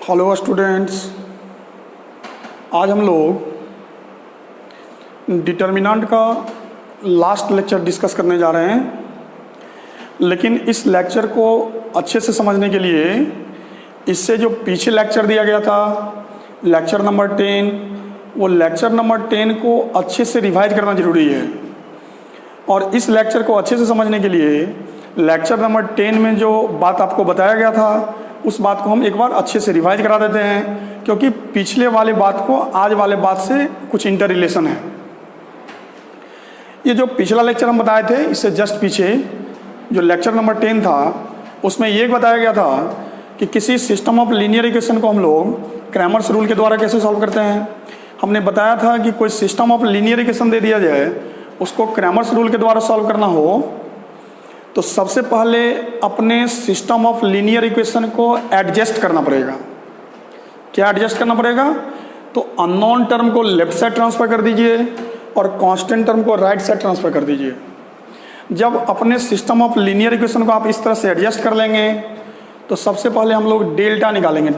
Hello students, आज हम लोग डिटर्मिनेंट का लास्ट लेक्चर डिस्कस करने जा रहे हैं। लेकिन इस लेक्चर को अच्छे से समझने के लिए इससे जो पीछे लेक्चर दिया गया था, लेक्चर नंबर 10, वो लेक्चर नंबर 10 को अच्छे से रिवाइज करना ज़रूरी है। और इस लेक्चर को अच्छे से समझने के लिए लेक्चर नंबर 10 में जो बात आपको बताया गया था उस बात को हम एक बार अच्छे से रिवाइज करा देते हैं, क्योंकि पिछले वाले बात को आज वाले बात से कुछ इंटर रिलेशन है। ये जो पिछला लेक्चर हम बताए थे, इससे जस्ट पीछे जो लेक्चर नंबर 10 था, उसमें ये बताया गया था कि किसी सिस्टम ऑफ लीनियर इक्वेशन को हम लोग क्रैमर्स रूल के द्वारा कैसे सॉल्व करते हैं। हमने बताया था कि कोई सिस्टम ऑफ लीनियर इक्वेशन दे दिया जाए, उसको क्रैमर्स रूल के द्वारा सॉल्व करना हो तो सबसे पहले अपने सिस्टम ऑफ लीनियर इक्वेशन को एडजस्ट करना पड़ेगा। क्या एडजस्ट करना पड़ेगा? तो अननोन टर्म को लेफ्ट साइड ट्रांसफर कर दीजिए और कांस्टेंट टर्म को राइट साइड ट्रांसफर कर दीजिए। जब अपने सिस्टम ऑफ लीनियर इक्वेशन को आप इस तरह से एडजस्ट कर लेंगे तो सबसे पहले हम लोग डेल्टा निकालेंगे।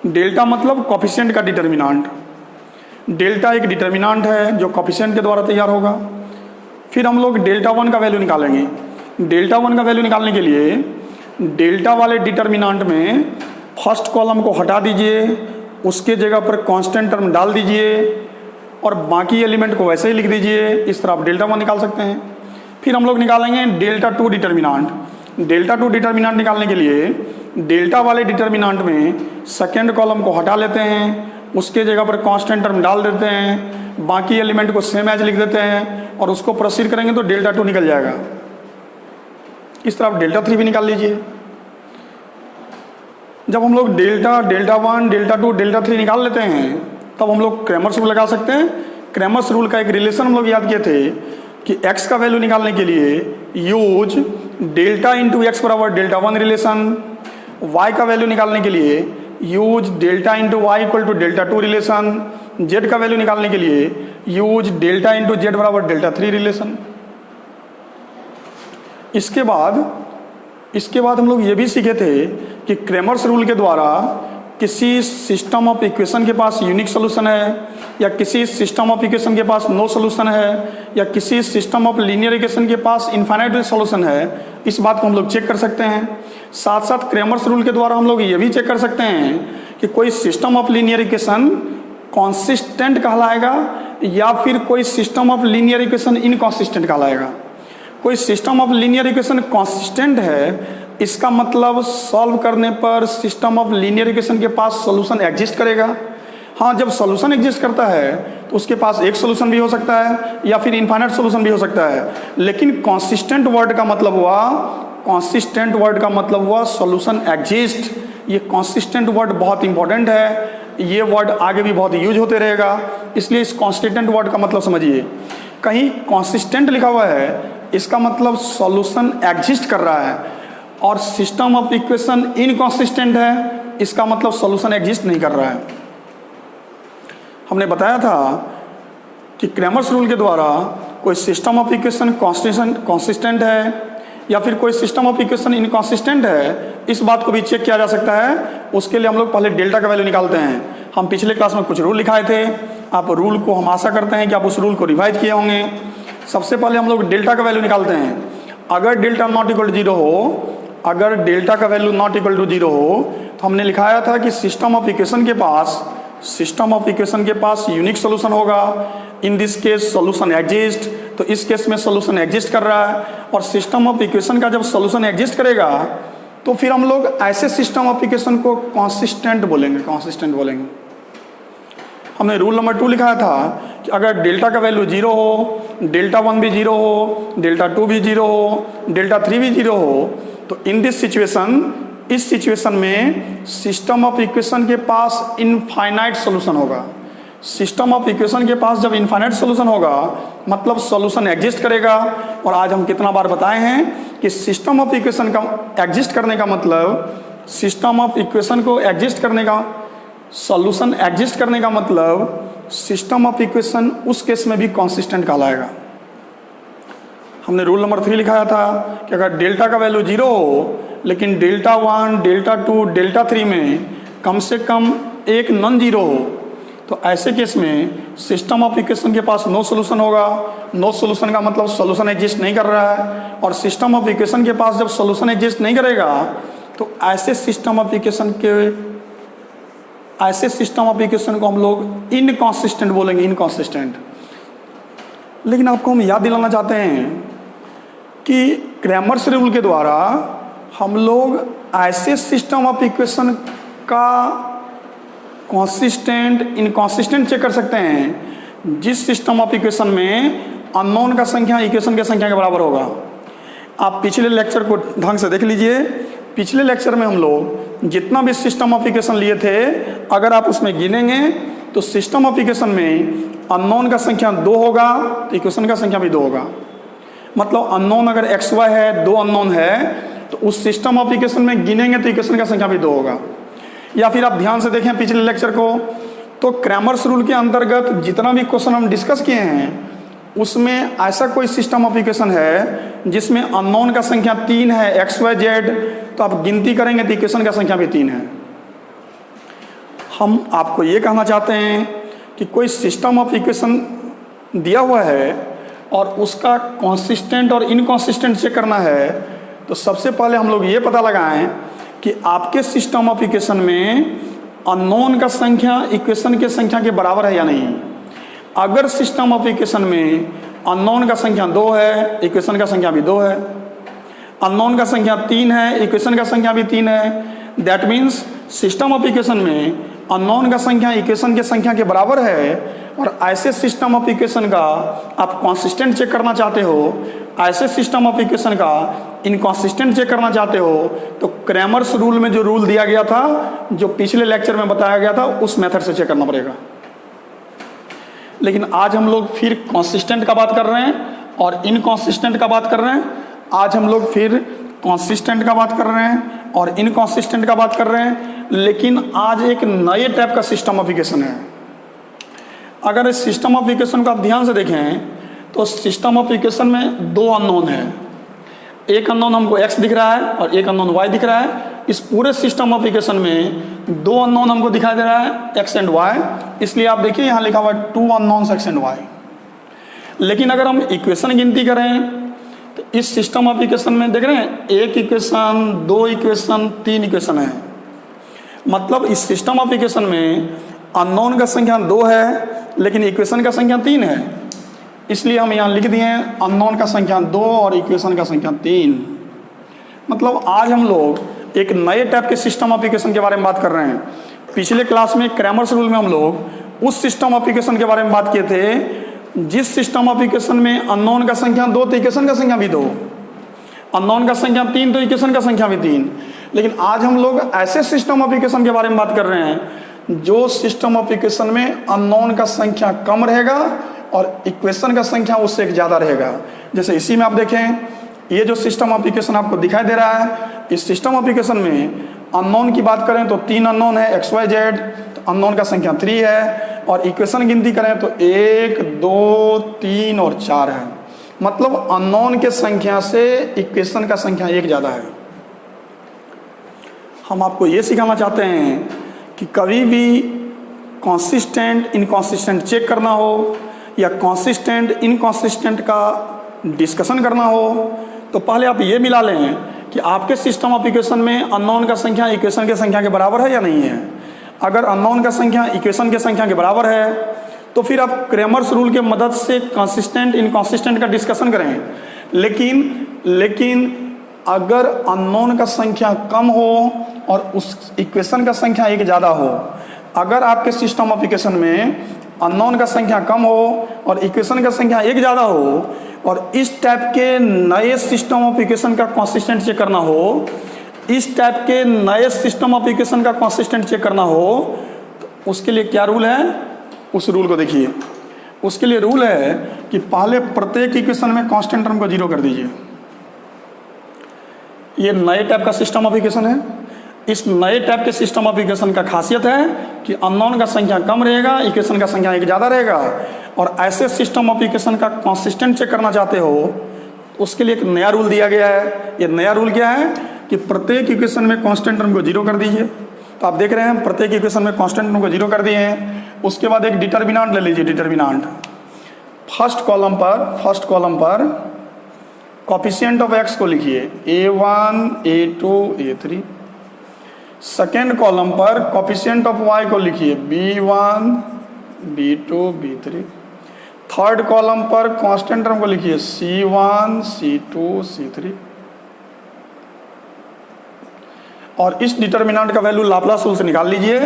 डेल्टा मतलब कोफिशिएंट का डिटर्मिनेंट। डेल्टा एक डिटर्मिनेंट है जो कोफिशिएंट के द्वारा तैयार होगा। फिर हम लोग डेल्टा 1 का वैल्यू निकालेंगे। डेल्टा 1 का वैल्यू निकालने के लिए डेल्टा वाले डिटर्मिनेंट में फर्स्ट कॉलम को हटा दीजिए, उसके जगह पर कांस्टेंट टर्म डाल दीजिए और बाकी एलिमेंट को वैसे ही लिख दीजिए। इस तरह आप डेल्टा 1 निकाल सकते हैं। फिर हम लोग निकालेंगे डेल्टा 2 डिटर्मिनेंट। डेल्टा 2 डिटर्मिनेंट निकालने के लिए डेल्टा वाले डिटर्मिनेंट में सेकेंड कॉलम को हटा लेते हैं, उसके जगह पर कांस्टेंट टर्म डाल देते हैं, बाकी एलिमेंट को सेम एज लिख देते हैं और उसको प्रोसीड करेंगे तो डेल्टा 2 निकल जाएगा। इस तरह आप डेल्टा 3 भी निकाल लीजिए। जब हम लोग डेल्टा 1, डेल्टा 2, डेल्टा 3 निकाल लेते हैं तब हम लोग क्रैमर्स रूल लगा सकते हैं। क्रैमर्स रूल का एक रिलेशन हम लोग याद किए थे कि x का वैल्यू निकालने के लिए यूज डेल्टा इंटू एक्स बराबर डेल्टा 1 रिलेशन, y का वैल्यू निकालने के लिए use delta into y equal to delta 2 relation, z का वैल्यू निकालने के लिए यूज डेल्टा इंटू जेड बराबर डेल्टा 3 रिलेशन। इसके बाद हम लोग ये भी सीखे थे कि क्रैमर्स रूल के द्वारा किसी सिस्टम ऑफ इक्वेशन के पास यूनिक सोल्यूशन है या किसी सिस्टम ऑफ इक्वेशन के पास नो सोल्यूशन है या किसी सिस्टम ऑफ लीनियर इक्वेशन के पास इनफाइनाइट सोल्यूशन है, इस बात को हम लोग चेक कर सकते हैं। साथ साथ क्रैमर्स रूल के द्वारा हम लोग ये भी चेक कर सकते हैं कि कोई system of linear equation consistent कहलाएगा या फिर कोई system of linear equation inconsistent कहलाएगा। कोई system of linear equation consistent है, इसका मतलब सॉल्व करने पर सिस्टम ऑफ लीनियर इक्वेशन के पास सॉल्यूशन एग्जिस्ट करेगा। हाँ, जब सॉल्यूशन एग्जिस्ट करता है तो उसके पास एक सॉल्यूशन भी हो सकता है या फिर इनफाइनाइट सॉल्यूशन भी हो सकता है। लेकिन कॉन्सिस्टेंट वर्ड का मतलब हुआ सॉल्यूशन एग्जिस्ट। ये कॉन्सिस्टेंट वर्ड बहुत इंपॉर्टेंट है, ये वर्ड आगे भी बहुत यूज होते रहेगा, इसलिए इस कॉन्स्टिटेंट वर्ड का मतलब समझिए। कहीं कॉन्सिस्टेंट लिखा हुआ है, इसका मतलब सॉल्यूशन एग्जिस्ट कर रहा है, और सिस्टम ऑफ इक्वेशन इनकॉन्सिस्टेंट है, इसका मतलब सॉल्यूशन एग्जिस्ट नहीं कर रहा है। हमने बताया था कि क्रैमर्स रूल के द्वारा कोई सिस्टम ऑफ इक्वेशन कॉन्सिस्टेंट है या फिर कोई सिस्टम ऑफ इक्वेशन इनकॉन्सिस्टेंट है, इस बात को भी चेक किया जा सकता है। उसके लिए हम लोग पहले डेल्टा का वैल्यू निकालते हैं। हम पिछले क्लास में कुछ रूल लिखाए थे, आप रूल को, हम आशा करते हैं कि आप उस रूल को रिवाइज किए होंगे। सबसे पहले हम लोग डेल्टा का वैल्यू निकालते हैं। अगर डेल्टा नॉट इक्वल टू 0 हो, अगर डेल्टा का वैल्यू नॉट इक्वल टू 0 हो तो हमने लिखाया था कि सिस्टम ऑफ इक्वेशन के पास यूनिक सोल्यूशन होगा। In this case solution exist, तो इस केस में सोल्यूशन एग्जिस्ट कर रहा है। और सिस्टम ऑफ इक्वेशन का जब सोल्यूशन एग्जिस्ट करेगा तो फिर हम लोग ऐसे सिस्टम ऑफ इक्वेशन को कॉन्सिस्टेंट बोलेंगे। हमने रूल नंबर 2 लिखाया था कि अगर डेल्टा का वैल्यू 0 हो, डेल्टा 1 भी 0 हो, डेल्टा 2 भी 0 हो, डेल्टा 3 भी 0 हो, तो इन दिस सिचुएशन, इस सिचुएशन में सिस्टम ऑफ इक्वेशन के पास इनफाइनाइट सॉल्यूशन होगा। सिस्टम ऑफ इक्वेशन के पास जब इनफाइनाइट सॉल्यूशन होगा मतलब सॉल्यूशन एग्जिस्ट करेगा। और आज हम कितना बार बताए हैं कि सिस्टम ऑफ इक्वेशन का एग्जिस्ट करने का मतलब, सिस्टम ऑफ इक्वेशन को एग्जिस्ट करने का, सॉल्यूशन एग्जिस्ट करने का मतलब सिस्टम ऑफ इक्वेशन उस केस में भी कॉन्सिस्टेंट कहलाएगा। हमने रूल नंबर 3 लिखाया था कि अगर डेल्टा का वैल्यू 0 हो लेकिन डेल्टा 1, डेल्टा 2, डेल्टा 3 में कम से कम एक नॉन जीरो हो, तो ऐसे केस में सिस्टम ऑफ इक्वेशन के पास नो सोल्यूशन होगा। नो सोल्यूशन का मतलब सोल्यूशन एग्जिस्ट नहीं कर रहा है, और सिस्टम ऑफ इक्वेशन के पास जब सोल्यूशन एग्जिस्ट नहीं करेगा तो ऐसे सिस्टम ऑफ इक्वेशन को हम लोग इनकॉन्सिस्टेंट बोलेंगे, इनकॉन्सिस्टेंट। लेकिन आपको हम याद दिलाना चाहते हैं कि क्रैमर्स रूल के द्वारा हम लोग ऐसे सिस्टम ऑफ इक्वेशन का कॉन्सिस्टेंट इनकॉन्सिस्टेंट चेक कर सकते हैं जिस सिस्टम ऑफ इक्वेशन में अननोन का संख्या इक्वेशन की संख्या के बराबर होगा। आप पिछले लेक्चर को ढंग से देख लीजिए। पिछले लेक्चर में हम लोग जितना भी सिस्टम ऑफ इक्वेशन लिए थे, अगर आप उसमें गिनेंगे तो सिस्टम ऑफ इक्वेशन में अननोन का संख्या 2 होगा तो इक्वेशन का संख्या भी 2 होगा। मतलब अननोन अगर एक्स वाई है, 2 अननोन है, तो उस सिस्टम ऑफ इक्वेशन में गिनेंगे तो इक्वेशन का संख्या भी 2 होगा। या फिर आप ध्यान से देखें पिछले लेक्चर को, तो क्रैमर्स रूल के अंतर्गत जितना भी क्वेश्चन हम डिस्कस किए हैं उसमें ऐसा कोई सिस्टम ऑफ इक्वेशन है जिसमें अननोन का संख्या 3 है, एक्स वाई जेड, तो आप गिनती करेंगे तो इक्वेशन का संख्या भी 3 है। हम आपको ये कहना चाहते हैं कि कोई सिस्टम ऑफ इक्वेशन दिया हुआ है और उसका कॉन्सिस्टेंट और इनकॉन्सिस्टेंट चेक करना है, तो सबसे पहले हम लोग ये पता लगाएं कि आपके सिस्टम ऑफ इक्वेशन में अननोन का संख्या इक्वेशन के संख्या के बराबर है या नहीं। अगर सिस्टम ऑफ इक्वेशन में अननोन का संख्या 2 है, इक्वेशन का संख्या भी 2 है, अननोन का संख्या 3 है, इक्वेशन का संख्या भी 3 है, that means system of equation में अननोन का संख्या इक्वेशन के संख्या के बराबर है। और ऐसे सिस्टम ऑफ इक्वेशन का आप कॉन्सिस्टेंट चेक करना चाहते हो, ऐसे सिस्टम ऑफ इक्वेशन का इनकॉन्सिस्टेंट चेक करना चाहते हो, तो क्रैमर्स रूल में जो रूल दिया गया था, जो पिछले लेक्चर में बताया गया था, उस मेथड से चेक करना पड़ेगा। लेकिन आज हम लोग फिर कॉन्सिस्टेंट का बात कर रहे हैं और इनकॉन्सिस्टेंट का बात कर रहे हैं। आज हम लोग फिर कॉन्सिस्टेंट का बात कर रहे हैं और इनकॉन्सिस्टेंट का बात कर रहे हैं, लेकिन आज एक नए टाइप का सिस्टम ऑफ इक्वेशन है। अगर इस सिस्टम ऑफ इक्वेशन को आप ध्यान से देखें तो सिस्टम ऑफ इक्वेशन में 2 अननोन है। एक अननोन हमको x दिख रहा है और एक अननोन y दिख रहा है। इस पूरे सिस्टम ऑफ इक्वेशन में 2 अननोन हमको दिखाई दे रहा है, x एंड y। इसलिए आप देखिए यहाँ लिखा हुआ है 2 अननोन्स x एंड y। लेकिन अगर हम इक्वेशन गिनती करें तो इस सिस्टम ऑफ इक्वेशन में देख रहे हैं 1 इक्वेशन, 2 इक्वेशन, 3 इक्वेशन है। मतलब इस सिस्टम ऑफ इक्वेशन में अननोन का संख्या 2 है लेकिन इक्वेशन का संख्या 3 है। इसलिए हम यहाँ लिख दिए अननोन का संख्या 2 और इक्वेशन का संख्या 3। मतलब आज हम लोग एक नए टाइप के सिस्टम ऑफ इक्वेशन के बारे में बात कर रहे हैं। पिछले क्लास में क्रैमर्स रूल में हम लोग उस सिस्टम ऑफ इक्वेशन के बारे में बात किए थे जिस सिस्टम ऑफ इक्वेशन में अननोन का संख्या 2 तो इक्वेशन का संख्या भी 2, अननोन का संख्या 3 तो इक्वेशन का संख्या भी 3। लेकिन आज हम लोग ऐसे सिस्टम ऑफ इक्वेशन के बारे में बात कर रहे हैं जो सिस्टम ऑफ इक्वेशन में अननोन का संख्या कम रहेगा और इक्वेशन का संख्या उससे एक ज़्यादा रहेगा। जैसे इसी में आप देखें, ये जो सिस्टम ऑफ इक्वेशन आपको दिखाई दे रहा है, इस सिस्टम ऑफ इक्वेशन में अननोन की बात करें तो 3 अननोन है, एक्स वाई जेड, तो अननोन का संख्या 3 है। और इक्वेशन गिनती करें तो 1, 2, 3 और 4 है। मतलब अननोन के संख्या से इक्वेशन का संख्या 1 ज़्यादा है। हम आपको ये सिखाना चाहते हैं कि कभी भी कॉन्सिस्टेंट इनकॉन्सिस्टेंट चेक करना हो या कॉन्सिस्टेंट इनकॉन्सिस्टेंट का डिस्कशन करना हो तो पहले आप ये मिला लें कि आपके सिस्टम ऑफ इक्वेशन में अननोन का संख्या इक्वेशन के संख्या के बराबर है या नहीं है। अगर अननोन का संख्या इक्वेशन के संख्या के बराबर है तो फिर आप क्रैमर्स रूल के मदद से कंसिस्टेंट इनकॉन्सिस्टेंट का डिस्कशन करें। लेकिन अगर अननोन का संख्या कम हो और उस इक्वेशन का संख्या 1 ज़्यादा हो, अगर आपके सिस्टम ऑफ इक्वेशन में अननोन का संख्या कम हो और इक्वेशन का संख्या 1 ज़्यादा हो और इस टाइप के नए सिस्टम ऑफ इक्वेशन का कंसिस्टेंट चेक करना हो, इस टाइप के नए सिस्टम ऑफ इक्वेशन का कंसिस्टेंट चेक करना हो, तो उसके लिए क्या रूल है, उस रूल को देखिए। उसके लिए रूल है कि पहले प्रत्येक इक्वेशन में कांस्टेंट टर्म को 0 कर दीजिए। ये नए टाइप का सिस्टम ऑफ इक्वेशन है। इस नए टाइप के सिस्टम ऑफ इक्वेशन का खासियत है कि अननोन का संख्या कम रहेगा, इक्वेशन का संख्या 1 ज़्यादा रहेगा। और ऐसे सिस्टम ऑफ इक्वेशन का कंसिस्टेंट चेक करना चाहते हो उसके लिए एक नया रूल दिया गया है। ये नया रूल क्या है कि प्रत्येक इक्वेशन में कांस्टेंट टर्म को 0 कर दीजिए। तो तो आप देख रहे हैं प्रत्येक इक्वेशन में कांस्टेंट को जीरो कर दिए हैं। उसके बाद एक डिटर्मिनेंट ले लीजिए। डिटर्मिनेंट फर्स्ट कॉलम पर कोफिशिएंट ऑफ एक्स को लिखिए a1 a2 a3। Second column पर कोफिशिएंट ऑफ वाई को लिखिए b1 b2 b3। Third column पर कांस्टेंट टर्म को लिखिए c1 c2 c3। और इस डिटर्मिनेंट का वैल्यू लाप्लास रूल से निकाल लीजिए।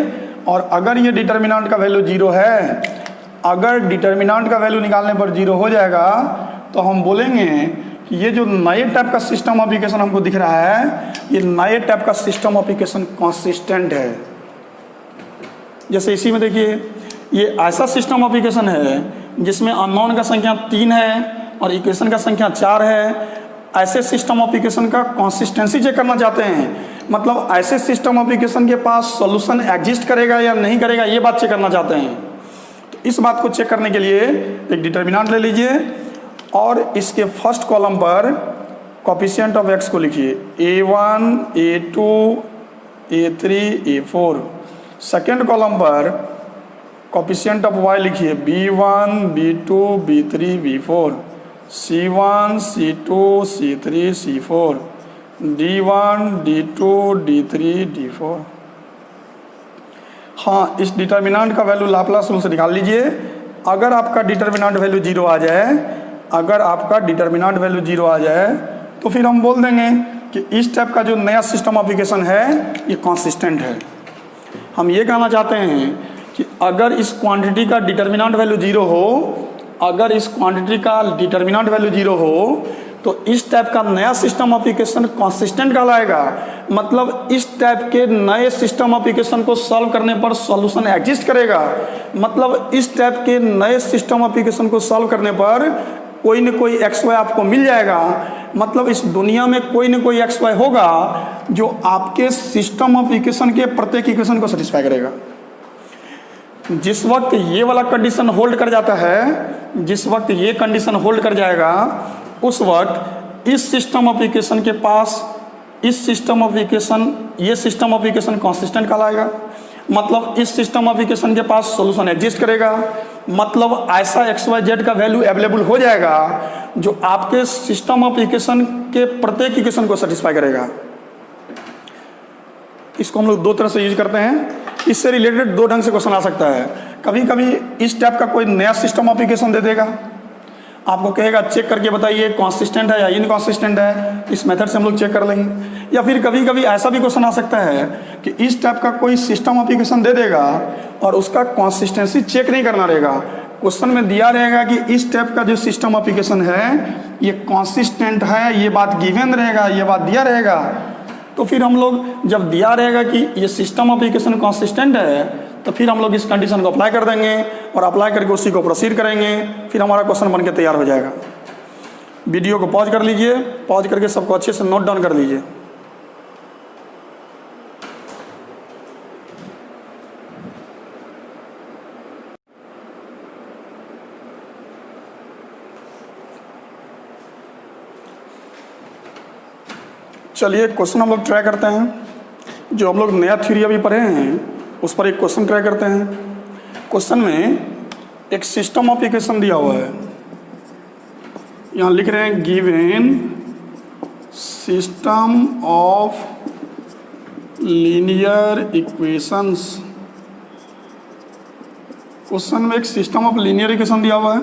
और अगर ये डिटर्मिनेंट का वैल्यू जीरो है, अगर डिटर्मिनेंट का वैल्यू निकालने पर जीरो हो जाएगा तो हम बोलेंगे कि ये जो नए टाइप का सिस्टम ऑफ इक्वेशन हमको दिख रहा है, ये नए टाइप का सिस्टम ऑफ इक्वेशन कंसिस्टेंट है। जैसे इसी में देखिए, ये ऐसा सिस्टम ऑफ इक्वेशन है जिसमें अननोन का संख्या 3 है और इक्वेशन का संख्या 4 है। ऐसे सिस्टम ऑफ इक्वेशन का कंसिस्टेंसी चेक करना चाहते हैं, मतलब ऐसे सिस्टम ऑफ इक्वेशन के पास सॉल्यूशन एग्जिस्ट करेगा या नहीं करेगा, ये बात चेक करना चाहते हैं। तो इस बात को चेक करने के लिए एक डिटर्मिनेंट ले लीजिए और इसके फर्स्ट कॉलम पर कोफिशिएंट ऑफ एक्स को लिखिए a1 a2 a3 a4। Second column पर कोफिशिएंट ऑफ वाई लिखिए b1 b2 b3 b4। c1 c2 c3 c4 d1 d2 d3 d4। हाँ, इस डिटर्मिनेंट का वैल्यू लाप्लास रूल से निकाल लीजिए। अगर आपका डिटर्मिनेंट वैल्यू जीरो आ जाए, अगर आपका डिटर्मिनेंट वैल्यू जीरो आ जाए तो फिर हम बोल देंगे कि इस टाइप का जो नया सिस्टम ऑफ इक्वेशन है ये कंसिस्टेंट है। हम ये कहना चाहते हैं कि अगर इस क्वांटिटी का डिटर्मिनेंट वैल्यू जीरो हो, अगर इस क्वांटिटी का डिटर्मिनेंट वैल्यू जीरो हो तो इस टाइप का नया सिस्टम ऑफ इक्वेशन कंसिस्टेंट कहलाएगा। मतलब इस टाइप के नए सिस्टम ऑफ इक्वेशन को सॉल्व करने पर सॉल्यूशन एग्जिस्ट करेगा। मतलब इस टाइप के नए सिस्टम ऑफ इक्वेशन को सॉल्व करने पर कोई न कोई एक्स वाई आपको मिल जाएगा। मतलब इस दुनिया में कोई न कोई एक्स वाई होगा जो आपके सिस्टम ऑफ इक्वेशन के प्रत्येक इक्वेशन को सेटिस्फाई करेगा। जिस वक्त ये वाला कंडीशन होल्ड कर जाता है, जिस वक्त ये कंडीशन होल्ड कर जाएगा, उस वक्त इस सिस्टम ऑफ इक्वेशन के पास इस सिस्टम ऑफ इक्वेशन, ये सिस्टम ऑफ इक्वेशन कंसिस्टेंट कहलाएगा। मतलब इस सिस्टम ऑफ इक्वेशन के पास सॉल्यूशन एग्जिस्ट करेगा। मतलब ऐसा एक्स वाई जेड का वैल्यू अवेलेबल हो जाएगा जो आपके सिस्टम ऑफ इक्वेशन के प्रत्येक इक्वेशन को सेटिस्फाई करेगा। इसको हम लोग दो तरह से यूज करते हैं। इससे रिलेटेड दो ढंग से क्वेश्चन आ सकता है। कभी कभी इस टाइप का कोई नया सिस्टम ऑफ इक्वेशन दे देगा, आपको कहेगा चेक करके बताइए कंसिस्टेंट है या इनकंसिस्टेंट है। इस मेथड से हम लोग चेक कर लेंगे। या फिर कभी कभी ऐसा भी क्वेश्चन आ सकता है कि इस टाइप का कोई सिस्टम ऑफ इक्वेशन दे देगा और उसका कंसिस्टेंसी चेक नहीं करना रहेगा। क्वेश्चन में दिया रहेगा कि इस टाइप का जो सिस्टम ऑफ इक्वेशन है ये कंसिस्टेंट है, ये बात गिवन रहेगा, ये बात दिया रहेगा। तो फिर हम लोग जब दिया रहेगा कि ये सिस्टम ऑफ इक्वेशन कंसिस्टेंट है तो फिर हम लोग इस कंडीशन को अप्लाई कर देंगे और अप्लाई करके उसी को प्रोसीड करेंगे। फिर हमारा क्वेश्चन बनके तैयार हो जाएगा। वीडियो को पॉज कर लीजिए, पॉज करके सबको अच्छे से नोट डाउन कर लीजिए। चलिए क्वेश्चन हम लोग ट्राई करते हैं। जो हम लोग नया थ्योरी अभी पढ़े हैं उस पर एक क्वेश्चन ट्राई करते हैं। क्वेश्चन में एक सिस्टम ऑफ इक्वेशन दिया हुआ है। यहाँ लिख रहे हैं given system of linear equations. Question में एक सिस्टम ऑफ लीनियर इक्वेशन दिया हुआ है।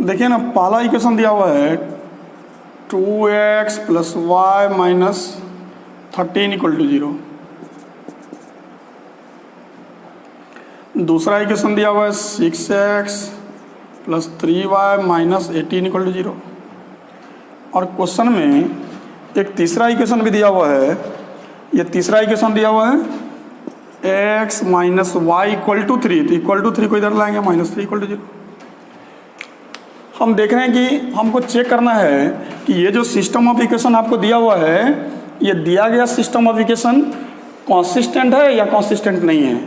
देखिए ना, पहला इक्वेशन दिया हुआ है 2x + y - 13 = 0। दूसरा इक्वेशन दिया हुआ है 6x + 3y - 18 = 0। और क्वेश्चन में एक तीसरा इक्वेशन भी दिया हुआ है। ये तीसरा इक्वेशन दिया हुआ है x - y = 3। तो इक्वल टू 3 को इधर लाएंगे, -3 = 0। हम देख रहे हैं कि हमको चेक करना है कि ये जो सिस्टम ऑफ इक्वेशन आपको दिया हुआ है, ये दिया गया सिस्टम ऑफ इक्वेशन कंसिस्टेंट है या कंसिस्टेंट नहीं है।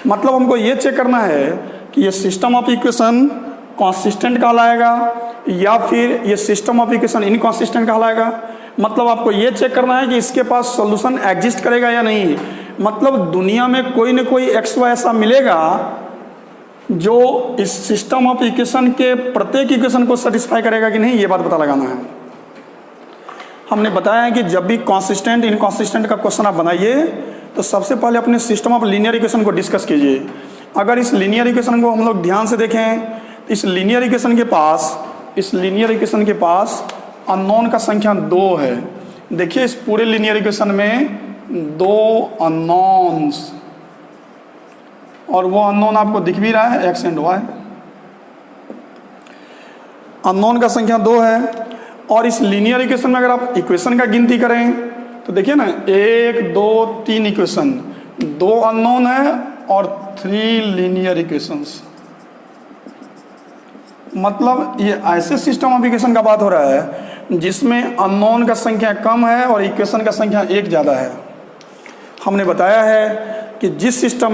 मतलब हमको ये चेक करना है कि ये सिस्टम ऑफ इक्वेशन कंसिस्टेंट कहलाएगा या फिर ये सिस्टम ऑफ इक्वेशन इनकंसिस्टेंट कहलाएगा। मतलब आपको ये चेक करना है कि इसके पास सॉल्यूशन एग्जिस्ट करेगा या नहीं। मतलब दुनिया में कोई न कोई एक्स वाई ऐसा मिलेगा जो इस सिस्टम ऑफ इक्वेशन के प्रत्येक इक्वेशन को सेटिस्फाई करेगा कि नहीं, ये बात पता लगाना है। हमने बताया है कि जब भी कॉन्सिस्टेंट इनकॉन्सिस्टेंट का क्वेश्चन आप बनाइए तो सबसे पहले अपने सिस्टम ऑफ लीनियर इक्वेशन को डिस्कस कीजिए। अगर इस लीनियर इक्वेशन को हम लोग ध्यान से देखें तो इस लीनियर इक्वेशन के पास अननोन का संख्या 2 है। देखिए इस पूरे लीनियर इक्वेशन में 2 अननोन्स, और वो अननोन आपको दिख भी रहा है, एक्स एंड वाई। अननोन का संख्या 2 है। और इस लीनियर इक्वेशन में अगर आप इक्वेशन का गिनती करें तो देखिए ना, 1 2 3 इक्वेशन, 2 अननोन है और 3 लीनियर इक्वेशंस। मतलब ये ऐसे सिस्टम ऑफ इक्वेशन का बात हो रहा है जिसमें अननोन का संख्या कम है और इक्वेशन का संख्या 1 ज़्यादा है। हमने बताया है कि जिस सिस्टम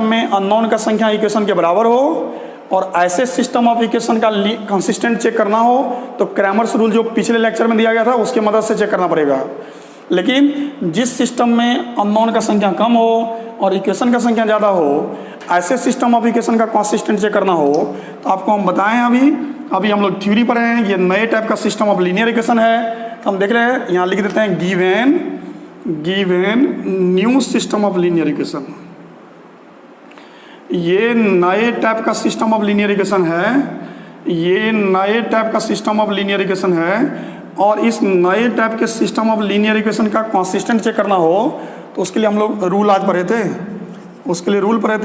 में अननोन का संख्या इक्वेशन के बराबर हो और ऐसे सिस्टम ऑफ इक्वेशन का कंसिस्टेंट चेक करना हो तो क्रैमर्स रूल जो पिछले लेक्चर में दिया गया था उसकी मदद से चेक करना पड़ेगा। लेकिन जिस सिस्टम में अननोन का संख्या कम हो और इक्वेशन का संख्या ज़्यादा हो, ऐसे सिस्टम ऑफ इक्वेशन का कंसिस्टेंट चेक करना हो तो आपको हम बताएं, अभी हम लोग थ्योरी पढ़े हैं, ये नए टाइप का सिस्टम ऑफ लीनियर इक्वेशन है। तो हम देख रहे हैं, यहाँ लिख देते हैं given new system of linear equation. ये नए टाइप का सिस्टम ऑफ लीनियर इक्वेशन है, और इस नए टाइप के सिस्टम ऑफ लीनियर इक्वेशन का कंसिस्टेंट चेक करना हो तो उसके लिए हम लोग रूल आज पढ़े थे।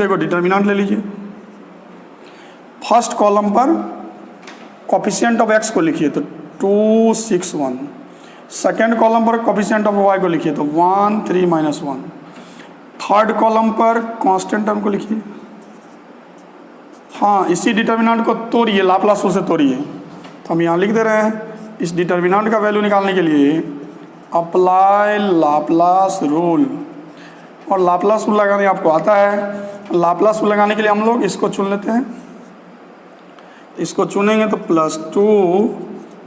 को डिटर्मिनेंट ले लीजिए। फर्स्ट कॉलम पर कोफिशिएंट ऑफ एक्स को लिखिए तो 2 6 1। सेकेंड कॉलम पर कोफिशिएंट ऑफ वाई को लिखिए तो 1 3 -1। थर्ड कॉलम पर कांस्टेंट टर्म को लिखिए। हाँ, इसी डिटर्मिनेंट को तोड़िए, लाप्लास रूल से तोड़िए। तो हम यहाँ लिख दे रहे हैं, इस डिटर्मिनेंट का वैल्यू निकालने के लिए अप्लाई लाप्लास रूल। और लाप्लास रूल लगाने आपको आता है। लाप्लास रूल लगाने के लिए हम लोग इसको चुन लेते हैं। इसको चुनेंगे तो +2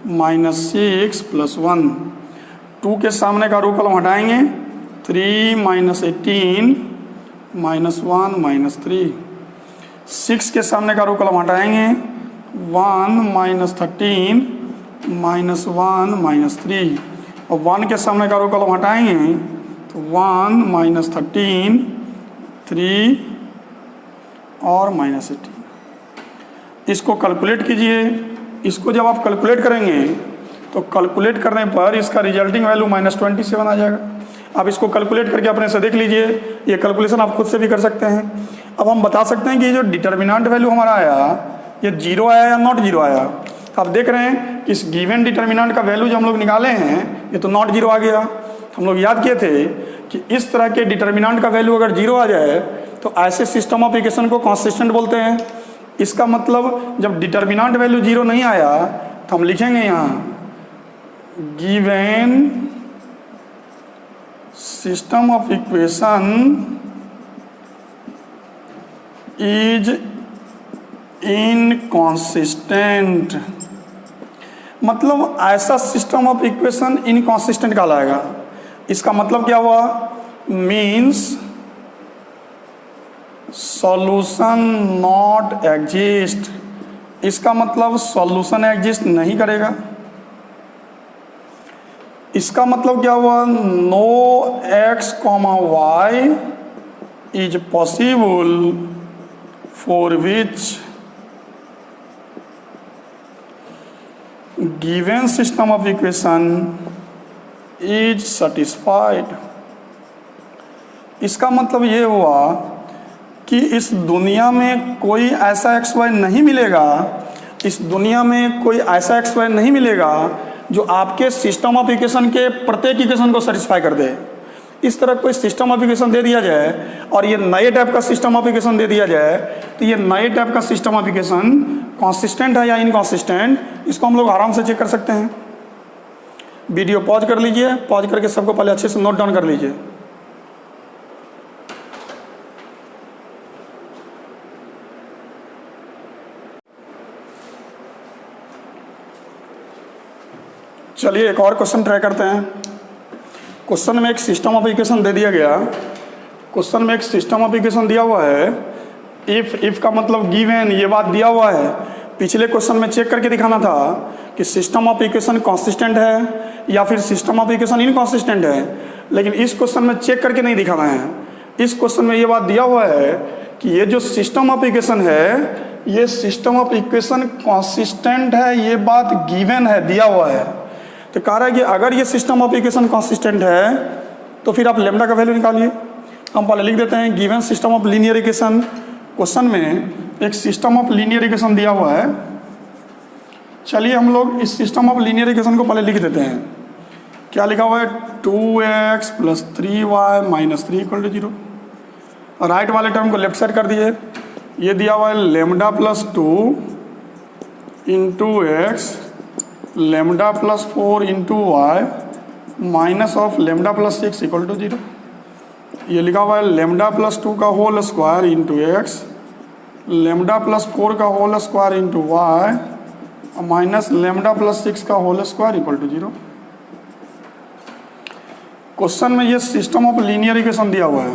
-6 +1। 2 के सामने का रो कॉलम हटाएंगे, 3 -18 -1 -3। 6 के सामने का रो कॉलम हटाएंगे, 1 -13 -1 -3। और 1 के सामने का रो कॉलम हटाएंगे तो 1 -13 3 और -18। इसको कैलकुलेट कीजिए। इसको जब आप कैलकुलेट करेंगे तो कैलकुलेट करने पर इसका रिजल्टिंग वैल्यू -27 आ जाएगा। आप इसको कैलकुलेट करके अपने से देख लीजिए, ये कैलकुलेशन आप खुद से भी कर सकते हैं। अब हम बता सकते हैं कि ये जो डिटर्मिनेंट वैल्यू हमारा आया, ये 0 आया या नॉट 0 आया। तो आप देख रहे हैं कि इस गिवन डिटर्मिनेंट का वैल्यू जो हम लोग निकाले हैं ये तो नॉट 0 आ गया। हम लोग याद किए थे कि इस तरह के डिटर्मिनेंट का वैल्यू अगर 0 आ जाए तो ऐसे सिस्टम ऑफ इक्वेशन को कंसिस्टेंट बोलते हैं। इसका मतलब जब डिटर्मिनेंट वैल्यू 0 नहीं आया तो हम लिखेंगे यहाँ given system of equation is inconsistent. मतलब ऐसा सिस्टम ऑफ इक्वेशन इनकॉन्सिस्टेंट कहलाएगा। इसका मतलब क्या हुआ? Means solution not exist. इसका मतलब सॉल्यूशन एग्जिस्ट नहीं करेगा। इसका मतलब क्या हुआ? No x, y is possible for which given system of equation is satisfied. इसका मतलब ये हुआ कि इस दुनिया में कोई ऐसा एक्स वाई नहीं मिलेगा, इस दुनिया में कोई ऐसा एक्स वाई नहीं मिलेगा जो आपके सिस्टम ऑफ इक्वेशन के प्रत्येक इक्वेशन को सेटिस्फाई कर दे। इस तरह कोई सिस्टम ऑफ इक्वेशन दे दिया जाए और ये नए टाइप का सिस्टम ऑफ इक्वेशन दे दिया जाए तो ये नए टाइप का सिस्टम ऑफ इक्वेशन कॉन्सिस्टेंट है या इनकॉन्सिस्टेंट, इसको हम लोग आराम से चेक कर सकते हैं। वीडियो पॉज कर लीजिए, पॉज करके सबको पहले अच्छे से नोट डाउन कर लीजिए। चलिए एक और क्वेश्चन ट्राई करते हैं। क्वेश्चन में एक सिस्टम ऑफ इक्वेशन दे दिया गया। क्वेश्चन में एक सिस्टम ऑफ इक्वेशन दिया हुआ है। इफ़ का मतलब गिवन, ये बात दिया हुआ है। पिछले क्वेश्चन में चेक करके दिखाना था कि सिस्टम ऑफ इक्वेशन कॉन्सिस्टेंट है या फिर सिस्टम ऑफ इक्वेशन इनकॉन्सिस्टेंट है, लेकिन इस क्वेश्चन में चेक करके नहीं दिखाना है। इस क्वेश्चन में ये बात दिया हुआ है कि ये जो सिस्टम ऑफ इक्वेशन है, ये सिस्टम ऑफ इक्वेशन कॉन्सिस्टेंट है, ये बात गिवन है, दिया हुआ है। तो कह रहा है कि अगर ये सिस्टम ऑफ इक्वेशन कॉन्सिस्टेंट है तो फिर आप लेमडा का वैल्यू निकालिए। हम पहले लिख देते हैं given system of linear equation. Question में एक सिस्टम ऑफ लीनियर इक्वेशन दिया हुआ है। चलिए हम लोग इस सिस्टम ऑफ लीनियर इक्वेशन को पहले लिख देते हैं। क्या लिखा हुआ है? 2x + 3y - 3 = 0। राइट वाले टर्म को लेफ्ट साइड कर दिए। ये दिया हुआ है lambda + 2 × x lambda + 4 × y minus of lambda + 6 = 0। ये लिखा हुआ है लेमडा + 2 का होल स्क्वायर × x लेमडा + 4 का whole square × y minus lambda + 6 का होल स्क्वायर = 0। क्वेश्चन में ये सिस्टम ऑफ लीनियर इक्वेशन दिया हुआ है।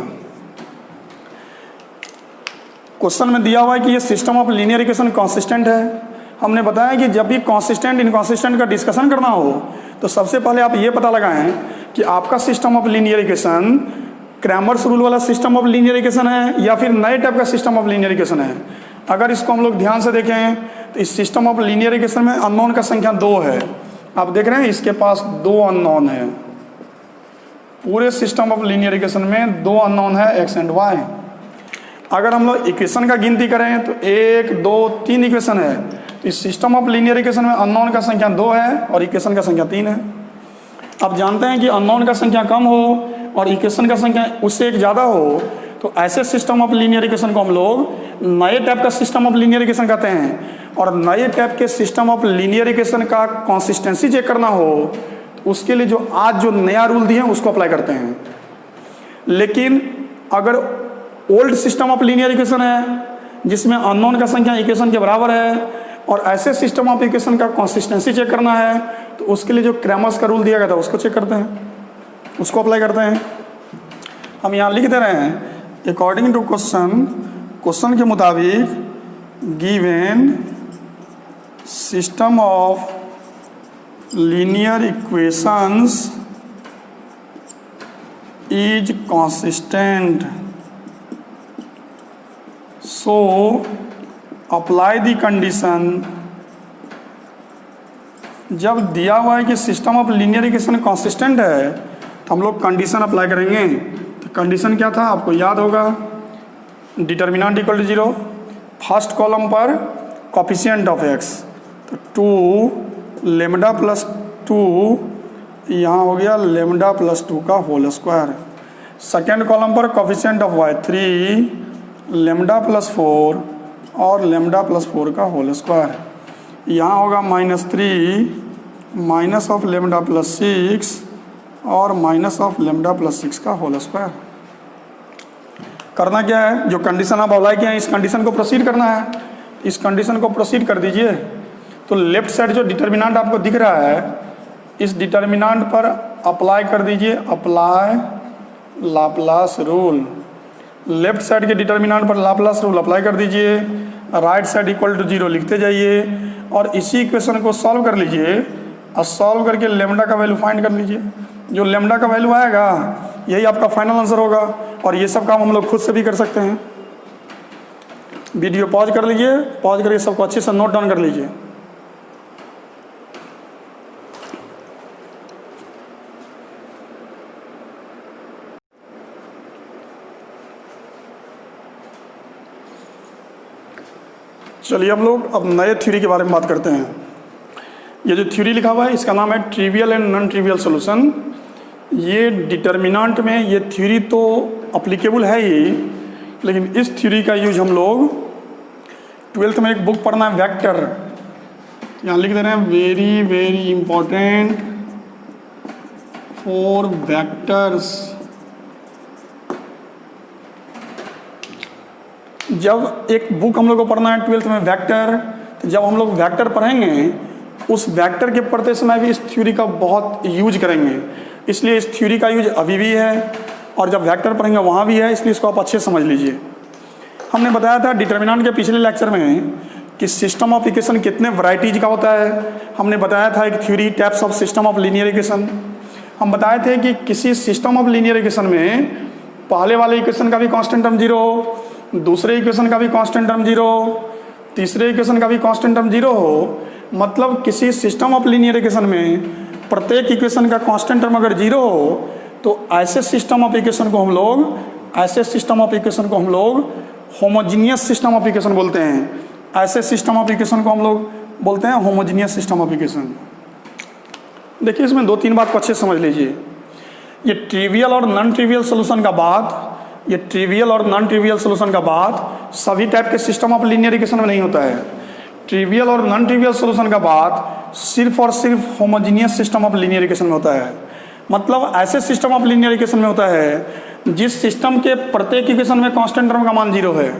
क्वेश्चन में दिया हुआ है कि ये system of linear equation consistent है। हमने बताया कि जब भी कॉन्सिस्टेंट इनकॉन्सिस्टेंट का डिस्कशन करना हो तो सबसे पहले आप ये पता लगाएं कि आपका system of linear equation Cramer's rule वाला सिस्टम ऑफ लीनियर इक्वेशन है या फिर नए टाइप का सिस्टम ऑफ लीनियर इक्वेशन है। अगर इसको हम लोग ध्यान से देखें तो इस सिस्टम ऑफ लीनियर इक्वेशन में अननोन का संख्या 2 है। आप देख रहे हैं इसके पास 2 अननोन है। पूरे सिस्टम ऑफ लीनियर इक्वेशन में 2 अननोन है, एक्स एंड वाई। अगर हम लोग इक्वेशन का गिनती करें तो 1, 2, 3 इक्वेशन है। तो इस सिस्टम ऑफ लीनियर इक्वेशन में अननोन का संख्या 2 है और इक्वेशन का संख्या 3 है। आप जानते हैं कि अननोन का संख्या कम हो और इक्वेशन का संख्या उससे एक ज़्यादा हो तो ऐसे सिस्टम ऑफ लीनियर इक्वेशन को हम लोग नए टाइप का सिस्टम ऑफ लीनियर इक्वेशन कहते हैं। और नए टाइप के सिस्टम ऑफ लीनियर इक्वेशन का कंसिस्टेंसी चेक करना हो तो उसके लिए जो आज जो नया रूल दिए हैं उसको अप्लाई करते हैं। लेकिन अगर old system of linear equation है जिसमें अननोन का संख्या इक्वेशन के बराबर है और ऐसे सिस्टम ऑफ इक्वेशन का कंसिस्टेंसी चेक करना है तो उसके लिए जो क्रैमर्स का रूल दिया गया था उसको चेक करते हैं, उसको अप्लाई करते हैं। हम यहाँ लिख दे रहे हैं अकॉर्डिंग टू क्वेश्चन के मुताबिक given system of linear equations is consistent, so apply the condition. जब दिया हुआ है कि system of linear equation consistent है तो हम लोग कंडीशन अप्लाई करेंगे। तो कंडीशन क्या था आपको याद होगा, डिटर्मिनेंट = 0, फर्स्ट कॉलम पर कोफिशिएंट ऑफ x तो 2 लेमडा + 2 यहाँ हो गया लेमडा + 2 का होल स्क्वायर। सेकेंड कॉलम पर कोफिशिएंट ऑफ y 3 लेमडा + 4 और लेमडा + 4 का होल स्क्वायर। यहाँ होगा -3 माइनस ऑफ लेमडा + 6 और माइनस ऑफ लेमडा + 6 का होल स्क्वायर। करना क्या है, जो कंडीशन आप अप्लाई किए हैं इस कंडीशन को प्रोसीड करना है। इस कंडीशन को प्रोसीड कर दीजिए। तो लेफ्ट साइड जो डिटर्मिनेंट आपको दिख रहा है इस डिटर्मिनेंट पर अप्लाई कर दीजिए, apply Laplace rule. Left side के डिटर्मिनेंट पर लाप्लास रूल अप्लाई कर दीजिए, राइट साइड = 0 लिखते जाइए और इसी इक्वेशन को सॉल्व कर लीजिए और सॉल्व करके लेमडा का वैल्यू फाइंड कर लीजिए। जो लेमडा का वैल्यू आएगा यही आपका फाइनल आंसर होगा। और ये सब काम हम लोग खुद से भी कर सकते हैं। वीडियो पॉज कर लीजिए, पॉज करके सबको अच्छे से नोट डाउन कर लीजिए। चलिए हम लोग अब नए थ्योरी के बारे में बात करते हैं। ये जो थ्योरी लिखा हुआ है इसका नाम है trivial and non trivial solution. ये डिटर्मिनेंट में ये थ्योरी तो अप्लीकेबल है ही, लेकिन इस थ्योरी का यूज हम लोग 12th में एक बुक पढ़ना है वेक्टर, यहाँ लिख दे रहे हैं very very important for vectors. जब एक बुक हम लोग को पढ़ना है 12th में वेक्टर, तो जब हम लोग वेक्टर पढ़ेंगे उस वेक्टर के पढ़ते समय भी इस थ्योरी का बहुत यूज करेंगे, इसलिए इस थ्योरी का यूज अभी भी है और जब वेक्टर पढ़ेंगे वहाँ भी है, इसलिए इसको आप अच्छे से समझ लीजिए। हमने बताया था डिटर्मिनेंट के पिछले लेक्चर में कि सिस्टम ऑफ इक्वेशन कितने वैरायटीज का होता है। हमने बताया था एक theory types of system of linear equation. हम बताए थे कि किसी सिस्टम ऑफ लीनियर इक्वेशन में पहले वाले इक्वेशन का भी कांस्टेंट टर्म 0, दूसरे इक्वेशन का भी कांस्टेंट टर्म 0, तीसरे इक्वेशन का भी कांस्टेंट टर्म 0 हो। मतलब किसी सिस्टम ऑफ लीनियर इक्वेशन में प्रत्येक इक्वेशन का कांस्टेंट टर्म अगर 0 हो तो ऐसे सिस्टम ऑफ इक्वेशन को हम लोग होमोजीनियस सिस्टम ऑफ इक्वेशन बोलते हैं। ऐसे सिस्टम ऑफ इक्वेशन को हम लोग बोलते हैं होमोजीनियस सिस्टम ऑफ इक्वेशन। देखिए इसमें 2-3 बात को अच्छे से समझ लीजिए। ये ट्रिवियल और नॉन ट्रिवियल सोल्यूशन का बात सभी टाइप के सिस्टम ऑफ लीनियर इक्वेशन में नहीं होता है। ट्रिवियल और नॉन ट्रिवियल सोल्यूशन का बात सिर्फ और सिर्फ homogeneous system of linear equation में होता है। मतलब ऐसे सिस्टम ऑफ लीनियर इक्वेशन में होता है जिस सिस्टम के प्रत्येक इक्वेशन में कांस्टेंट टर्म का मान 0 है।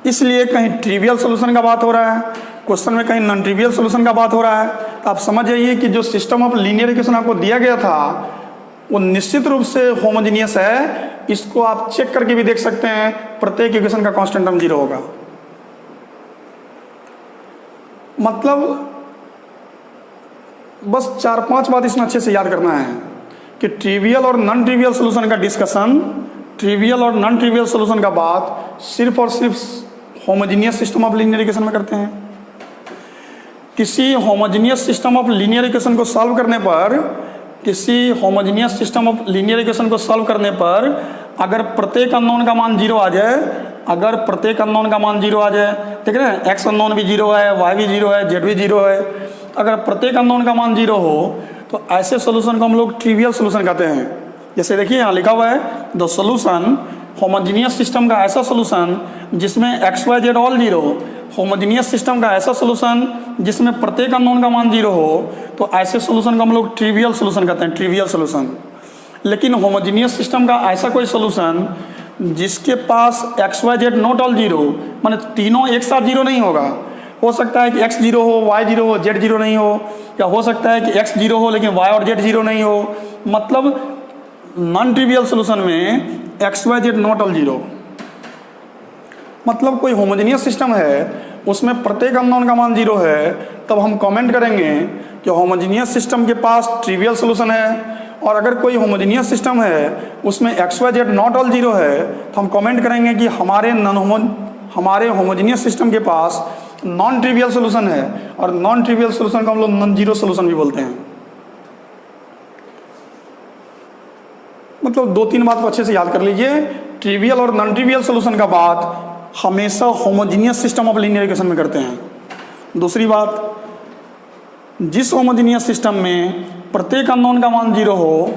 इसलिए कहीं ट्रिवियल सोल्यूशन का बात हो रहा है क्वेश्चन में, कहीं नॉन ट्रिवियल सोल्यूशन का बात हो रहा है, तो आप समझ जाइए कि जो सिस्टम ऑफ लीनियर इक्वेशन आपको दिया गया था वो निश्चित रूप से होमोजीनियस है। इसको आप चेक करके भी देख सकते हैं, प्रत्येक इक्वेशन का कांस्टेंट टर्म 0 होगा। मतलब बस 4-5 बात इसमें अच्छे से याद करना है कि ट्रिवियल और नॉन ट्रिवियल सोल्यूशन का बात सिर्फ और सिर्फ homogeneous system of linear equation में करते हैं। किसी homogeneous system of linear equation को सॉल्व करने पर अगर प्रत्येक अननोन का मान 0 आ जाए, ठीक है ना, एक्स अननोन भी 0 है, वाई भी 0 है, जेड भी 0 है, अगर प्रत्येक अननोन का मान 0 हो तो ऐसे सोल्यूशन को हम लोग ट्रिवियल सोल्यूशन कहते हैं। जैसे देखिए यहाँ लिखा हुआ है द सोल्यूशन होमोजीनियस सिस्टम का ऐसा सोल्यूशन जिसमें x Y z all 0, homogeneous system का ऐसा सोल्यूशन जिसमें प्रत्येक अननोन का मान 0 हो तो ऐसे सोल्यूशन को हम लोग ट्रिवियल सोल्यूशन कहते हैं, ट्रिवियल सोल्यूशन। लेकिन होमोजीनियस सिस्टम का ऐसा कोई सोल्यूशन जिसके पास X Y Z not all 0, माने तीनों एक साथ 0 नहीं होगा। हो सकता है कि x 0 हो, y 0 हो, z 0 नहीं हो, या हो सकता है कि x 0 हो लेकिन y और z 0 नहीं हो। मतलब नॉन ट्रिवियल सोल्यूशन में x y z not all 0। मतलब कोई होमोजीनियस सिस्टम है उसमें प्रत्येक अननोन का मान 0 है, तब हम कमेंट करेंगे कि होमोजीनियस सिस्टम के पास ट्रिवियल सोल्यूशन है। और अगर कोई होमोजीनियस सिस्टम है उसमें x y z not all 0 है तो हम कमेंट करेंगे कि हमारे होमोजीनियस सिस्टम के पास नॉन ट्रिवियल सोल्यूशन है। और नॉन ट्रिवियल सोल्यूशन को हम लोग नॉन जीरो सोल्यूशन भी बोलते हैं। मतलब 2-3 बात को अच्छे से याद कर लीजिए। ट्रिवियल और नॉन ट्रिवियल सोल्यूशन का बात हमेशा homogeneous system of linear equation में करते हैं। दूसरी बात, जिस होमोजीनियस सिस्टम में प्रत्येक अननोन का मान 0 हो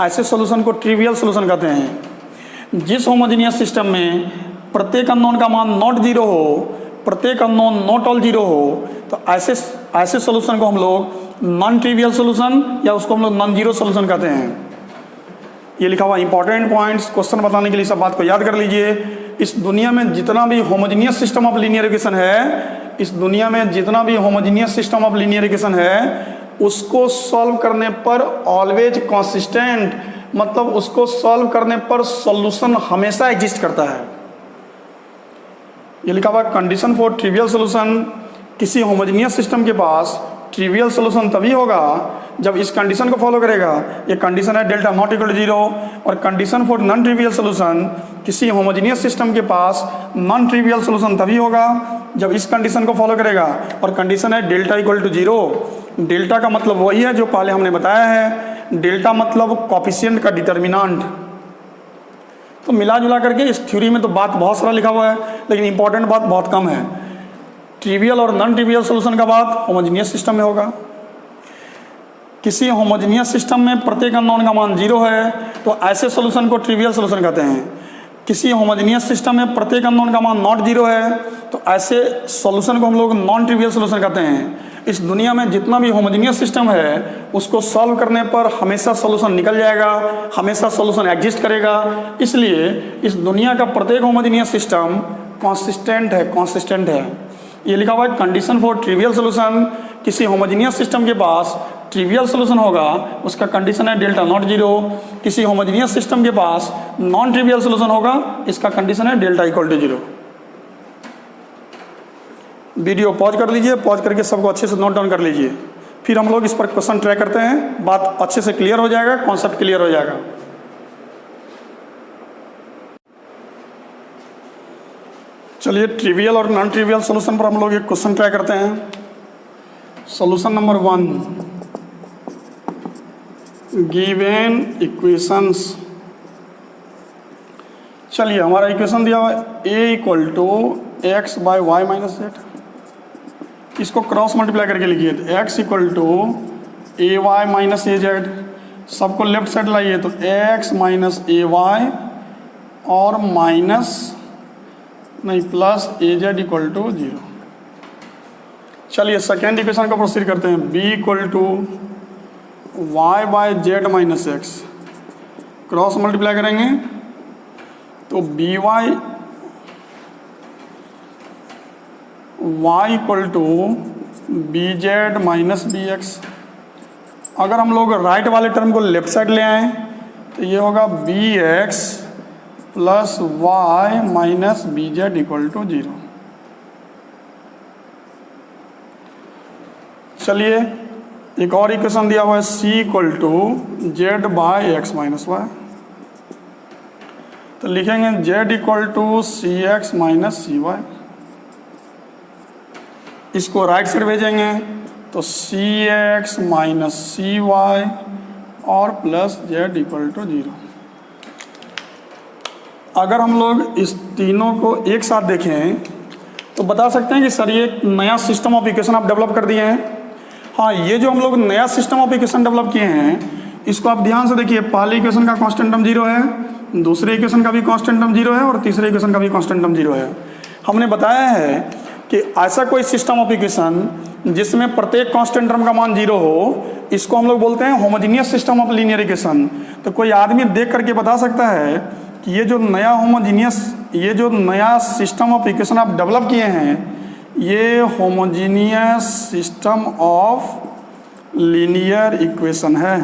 ऐसे सोल्यूशन को ट्रिवियल सोल्यूशन कहते हैं। जिस होमोजीनियस सिस्टम में प्रत्येक अननोन का मान नॉट 0 हो, प्रत्येक अननोन नॉट ऑल 0 हो तो ऐसे सोल्यूशन को हम लोग नॉन ट्रिवियल सोल्यूशन या उसको हम लोग नॉन जीरो सोल्यूशन कहते हैं। ये लिखा हुआ इंपॉर्टेंट पॉइंट्स क्वेश्चन बताने के लिए सब बात को याद कर लीजिए। इस दुनिया में जितना भी homogeneous system of linear equation है, उसको सॉल्व करने पर ऑलवेज कंसिस्टेंट, मतलब उसको सॉल्व करने पर सॉल्यूशन हमेशा एग्जिस्ट करता है। ये लिखा हुआ कंडीशन फॉर ट्रिवियल सोल्यूशन, किसी होमोजीनियस सिस्टम के पास ट्रिवियल सोल्यूशन तभी होगा जब इस कंडीशन को फॉलो करेगा। ये कंडीशन है डेल्टा नॉट इक्वल टू 0। और condition for non trivial solution, किसी होमोजीनियस सिस्टम के पास नॉन ट्रिवियल सोल्यूशन तभी होगा जब इस कंडीशन को फॉलो करेगा। और कंडीशन है डेल्टा इक्वल टू 0। डेल्टा का मतलब वही है जो पहले हमने बताया है। डेल्टा मतलब कॉफिशिएंट का डिटर्मिनेंट। तो मिला जुला करके इस थ्योरी में तो बात बहुत सारा लिखा हुआ है, लेकिन इंपॉर्टेंट बात बहुत कम है। ट्रिवियल और नॉन ट्रिवियल सोल्यूशन का बात होमोजीनियस सिस्टम में होगा। किसी होमोजीनियस सिस्टम में प्रत्येक अननोन का मान 0 है तो ऐसे सोल्यूशन को ट्रिवियल सोल्यूशन कहते हैं। किसी होमोजीनियस सिस्टम में प्रत्येक अननोन का मान नॉट 0 है तो ऐसे सोल्यूशन को हम लोग नॉन ट्रिवियल सोल्यूशन कहते हैं। इस दुनिया में जितना भी होमोजीनियस सिस्टम है उसको सॉल्व करने पर हमेशा सोल्यूशन निकल जाएगा, हमेशा सोल्यूशन एग्जिस्ट करेगा। इसलिए इस दुनिया का प्रत्येक होमोजीनियस सिस्टम कॉन्सिस्टेंट है। ये लिखा हुआ है कंडीशन फॉर ट्रिवियल सोल्यूशन, किसी होमोजीनियस सिस्टम के पास ट्रिवियल सोल्यूशन होगा उसका कंडीशन है डेल्टा नॉट जीरो, किसी होमोजीनियस सिस्टम के पास नॉन ट्रिवियल सोल्यूशन होगा इसका कंडीशन है delta equal to zero. Video pause कर लीजिए, पॉज करके सबको अच्छे से नोट डाउन कर लीजिए, फिर हम लोग इस पर क्वेश्चन ट्राई करते हैं, बात अच्छे से क्लियर हो जाएगा, कॉन्सेप्ट क्लियर हो जाएगा। चलिए ट्रिवियल और नॉन ट्रिवियल सॉल्यूशन पर हम लोग एक क्वेश्चन ट्राई करते हैं। Solution number 1, given equations. चलिए हमारा इक्वेशन दिया हुआ है a equal to x by y minus z, इसको क्रॉस मल्टीप्लाई करके लिखिए तो x equal to a y minus a z, सबको लेफ्ट साइड लाइए तो x माइनस ए वाई और माइनस नहीं plus a z equal to zero. चलिए सेकेंड इक्वेशन को प्रोसीड करते हैं, b equal to y by z minus x, cross multiply करेंगे तो b y equal to b z minus b x. अगर हम लोग राइट वाले टर्म को लेफ्ट साइड ले आए तो ये होगा b x plus y minus b z equal to zero. चलिए एक और इक्वेशन दिया हुआ है c equal to z by x minus y, तो लिखेंगे z equal to c x minus c y, इसको राइट साइड भेजेंगे तो c x minus c y और plus z equal to zero. अगर हम लोग इस तीनों को एक साथ देखें तो बता सकते हैं कि सर ये एक नया सिस्टम ऑफ इक्वेशन आप डेवलप कर दिए हैं। हाँ, ये जो हम लोग नया सिस्टम ऑफ इक्वेशन डेवलप किए हैं इसको आप ध्यान से देखिए, पहले इक्वेशन का कांस्टेंट टर्म जीरो है, दूसरे इक्वेशन का भी कांस्टेंट टर्म जीरो है और तीसरे इक्वेशन का भी कांस्टेंट टर्म जीरो है। हमने बताया है कि ऐसा कोई सिस्टम ऑफ इक्वेशन जिसमें प्रत्येक कांस्टेंट टर्म का मान जीरो हो इसको हम लोग बोलते हैं homogeneous system of linear equation. तो कोई आदमी देख करके बता सकता है कि ये जो नया सिस्टम ऑफ इक्वेशन आप डेवलप किए हैं ये homogeneous system of linear equation है।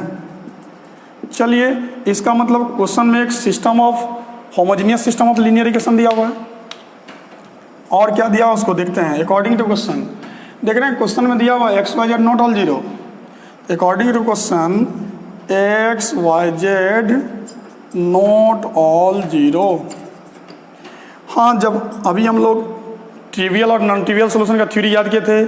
चलिए इसका मतलब क्वेश्चन में एक system of homogeneous system of linear equation दिया हुआ है, और क्या दिया हुआ उसको देखते हैं। अकॉर्डिंग टू क्वेश्चन देख रहे हैं, क्वेश्चन में दिया हुआ x Y Z not all zero. According to question x Y Z not all zero. हाँ, जब अभी हम लोग ट्रिवियल और नॉन ट्रिवियल सोल्यूशन का थ्योरी याद किए थे,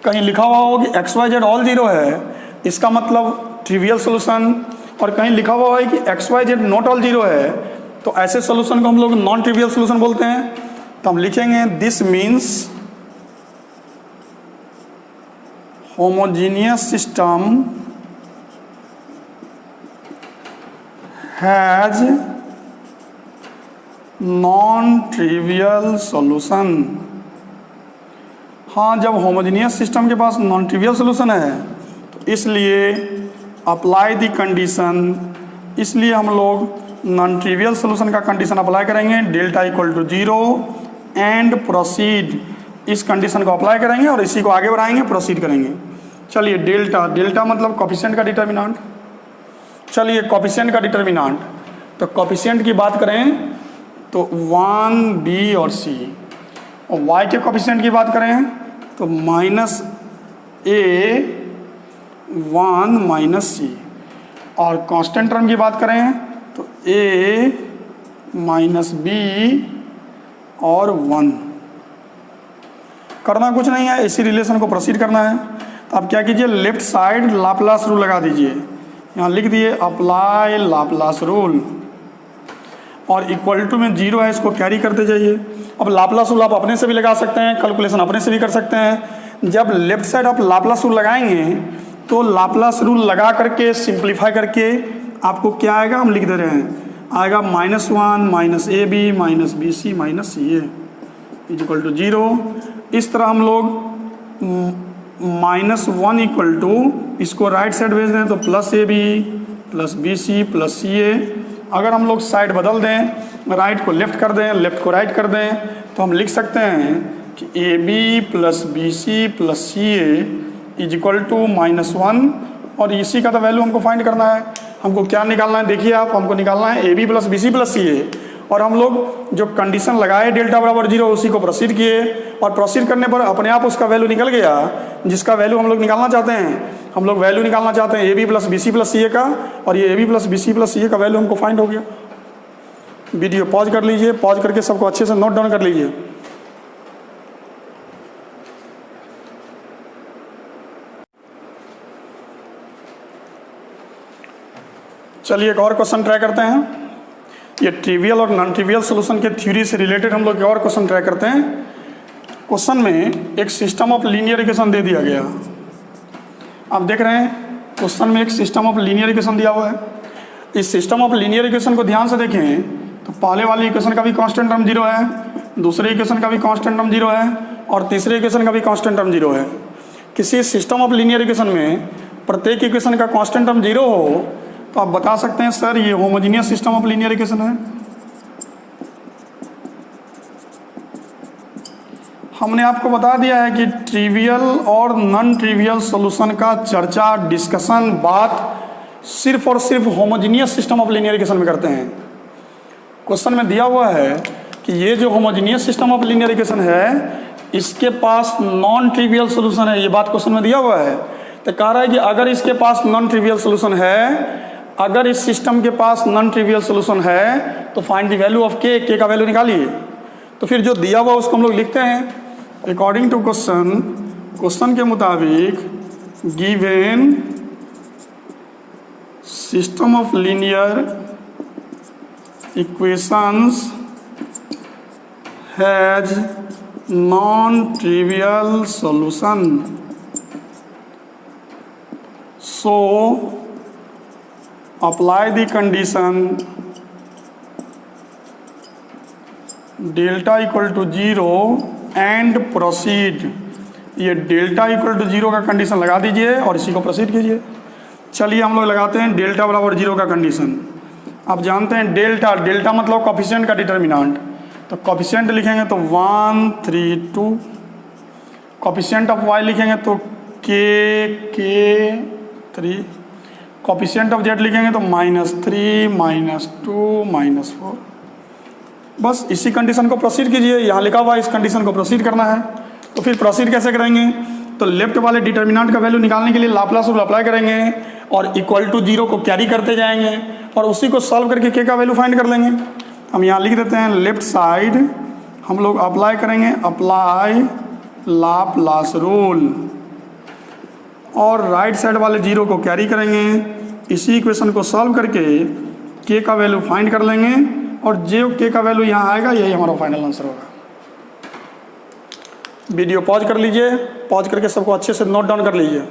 कहीं लिखा हुआ हो कि x Y z all zero है इसका मतलब ट्रिवियल सोल्यूशन, और कहीं लिखा हुआ है कि x Y Z not all zero है तो ऐसे सोल्यूशन को हम लोग नॉन ट्रिवियल सोल्यूशन बोलते हैं। तो हम लिखेंगे this means homogeneous system has non trivial solution. हाँ, जब होमोजीनियस सिस्टम के पास नॉन ट्रिवियल सॉल्यूशन है तो इसलिए अप्लाई द कंडीशन, इसलिए हम लोग नॉन ट्रिवियल सॉल्यूशन का कंडीशन अप्लाई करेंगे delta equal to zero and proceed. इस कंडीशन को अप्लाई करेंगे और इसी को आगे बढ़ाएंगे, प्रोसीड करेंगे। चलिए डेल्टा मतलब कोफिशिएंट का डिटर्मिनेंट। चलिए कोफिशिएंट का डिटर्मिनेंट, तो कोफिशिएंट की बात करें तो 1 बी और सी, और y के कोफिशिएंट की बात करें तो माइनस ए 1 माइनस सी, और कांस्टेंट टर्म की बात करें तो a माइनस बी और 1। करना कुछ नहीं है, इसी रिलेशन को प्रोसीड करना है। तो आप क्या कीजिए, लेफ्ट साइड लाप्लास रूल लगा दीजिए, यहाँ लिख दिए अप्लाई लाप्लास रूल, और इक्वल टू में जीरो है इसको कैरी करते जाइए। अब लाप्लास रूल आप अपने से भी लगा सकते हैं, कैलकुलेशन अपने से भी कर सकते हैं। जब लेफ्ट साइड आप लाप्लास रूल लगाएंगे तो लाप्लास रूल लगा करके सिंप्लीफाई करके आपको क्या आएगा, हम लिख दे रहे हैं, आएगा -1 minus A B minus B C minus C A is equal to zero. इस तरह हम लोग -1 इक्वल टू इसको राइट साइड भेज दें तो plus A B plus B C plus C A. अगर हम लोग साइड बदल दें, राइट को लेफ्ट कर दें, लेफ्ट को राइट कर दें, तो हम लिख सकते हैं कि a B plus B C plus C A is equal to -1 और इसी का तो वैल्यू हमको फाइंड करना है। हमको क्या निकालना है, देखिए आप, हमको निकालना है A B plus B C plus C A. और हम लोग जो कंडीशन लगाए डेल्टा बराबर 0 उसी को प्रोसीड किए और प्रोसीड करने पर अपने आप उसका वैल्यू निकल गया जिसका वैल्यू हम लोग निकालना चाहते हैं। हम लोग वैल्यू निकालना चाहते हैं A B plus B C plus C A का, और ये A B plus B C plus C A का वैल्यू हमको फाइंड हो गया। वीडियो पॉज कर लीजिए, पॉज करके सबको अच्छे से नोट डाउन कर लीजिए। चलिए एक और क्वेश्चन ट्राई करते हैं। ये ट्रिवियल और नॉन ट्रिवियल सॉल्यूशन के थ्योरी से रिलेटेड हम लोग एक और क्वेश्चन ट्राई करते हैं। क्वेश्चन में एक सिस्टम ऑफ लीनियर इक्वेशन दे दिया गया। आप देख रहे हैं क्वेश्चन में एक सिस्टम ऑफ लीनियर इक्वेशन दिया हुआ है। इस सिस्टम ऑफ लीनियर इक्वेशन को ध्यान से देखें तो पहले वाली इक्वेशन का भी कांस्टेंट टर्म 0 है, दूसरे इक्वेशन का भी कांस्टेंट टर्म 0 है और तीसरे इक्वेशन का भी कांस्टेंट टर्म 0 है। किसी सिस्टम ऑफ लीनियर इक्वेशन में प्रत्येक इक्वेशन का कांस्टेंट टर्म 0 हो तो आप बता सकते हैं सर ये homogeneous system of linear equation है। हमने आपको बता दिया है कि ट्रिवियल और नॉन ट्रिवियल सॉल्यूशन का चर्चा, डिस्कशन, बात सिर्फ और सिर्फ homogeneous system of linear equation में करते हैं। क्वेश्चन में दिया हुआ है कि ये जो homogeneous system of linear equation है इसके पास नॉन ट्रिवियल सॉल्यूशन है। ये बात क्वेश्चन में दिया हुआ है। तो कह रहा है कि अगर इसके पास नॉन ट्रिवियल सॉल्यूशन है, अगर इस सिस्टम के पास नॉन ट्रिवियल सॉल्यूशन है तो फाइंड द वैल्यू ऑफ के, के का वैल्यू निकालिए। तो फिर जो दिया हुआ उसको हम लोग लिखते हैं अकॉर्डिंग टू क्वेश्चन। क्वेश्चन के मुताबिक given system of linear equations has non trivial solution, so apply the condition delta equal to 0 and proceed. ये डेल्टा इक्वल टू 0 का कंडीशन लगा दीजिए और इसी को प्रोसीड कीजिए। चलिए हम लोग लगाते हैं डेल्टा बराबर 0 का कंडीशन। आप जानते हैं डेल्टा, डेल्टा मतलब कोफिशिएंट का डिटर्मिनेंट। तो कोफिशिएंट लिखेंगे तो 1 3 2, कोफिशिएंट ऑफ y लिखेंगे तो के 3, कोफिशिएंट ऑफ z लिखेंगे तो -3 -2 -4। बस इसी कंडीशन को प्रोसीड कीजिए। यहाँ लिखा हुआ इस कंडीशन को प्रोसीड करना है। तो फिर प्रोसीड कैसे करेंगे, तो लेफ्ट वाले डिटर्मिनेंट का वैल्यू निकालने के लिए लाप्लास रूल अप्लाई करेंगे और इक्वल टू 0 को कैरी करते जाएंगे और उसी को सॉल्व करके के का वैल्यू फाइंड कर लेंगे। हम यहाँ लिख देते हैं लेफ्ट साइड हम लोग अप्लाई करेंगे अप्लाई लाप्लास रूल और राइट साइड वाले 0 को कैरी करेंगे। इसी इक्वेशन को सॉल्व करके के का वैल्यू फाइंड कर लेंगे और जो के का वैल्यू यहाँ आएगा यही हमारा फाइनल आंसर होगा। वीडियो पॉज कर लीजिए, पॉज करके सबको अच्छे से नोट डाउन कर लीजिए।